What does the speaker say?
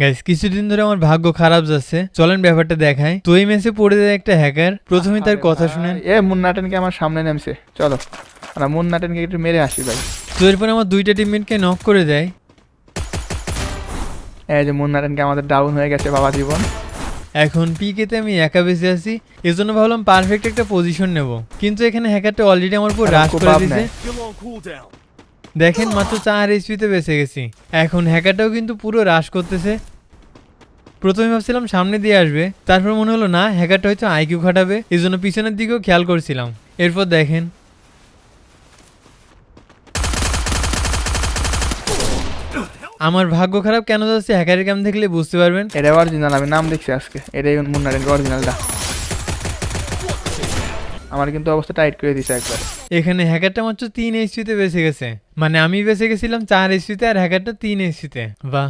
Guys কিছুদিন ধরে আমার ভাগ্য খারাপ যাচ্ছে, চলেন ব্যাপারটা দেখাই। তো এই ম্যাচে পড়ে যায় একটা হ্যাকার, প্রথমে তার কথা শুনেন। মুন্নাটেনকে আমার সামনে নামছে, চলো আমরা মুন্নাটেনকে একটু মেরে আসি ভাই। তো এরপর আমার দুইটা টিমমেটকে নক করে দেয়। এই যে মুন্নাটেনকে আমাদের ডাউন হয়ে গেছে বাবা জীবন। এখন পিকেতে আমি একা বেঁচে আছি, এজন্য ভাবলাম পারফেক্ট একটা পজিশন নেব, কিন্তু এখানে হ্যাকারটা অলরেডি আমার উপর রাশ করে দিয়েছে। দেখেন মাত্র 4 এইচপিতে বেঁচে গেছি। এখন হ্যাকারটাও কিন্তু পুরো রাশ করতেছে। প্রথমে ভাবছিলাম সামনে দিয়ে আসবে, তারপর মনে হলো না, হ্যাকারটা হয়তো আইকিউ খাটাবে, এই জন্য পিছনের দিকেও খেয়াল করছিলাম। এরপর দেখেন আমার ভাগ্য খারাপ কেন যাচ্ছে হ্যাকারের কাম দেখলে বুঝতে পারবেন। এটা অরিজিনাল, আমি নাম দেখছি আজকে, এটাই মুন্নাটেনকে অরিজিনালটা। আমার কিন্তু অবস্থা টাইট করে দিছে একবার। এখানে হ্যাকারটা মাত্র 3 এইচপিতে বেঁচে গেছে, মানে আমি বেঁচে গেছিলাম 4 এইচপিতে আর হ্যাকারটা 3 এইচপিতে। বাহ।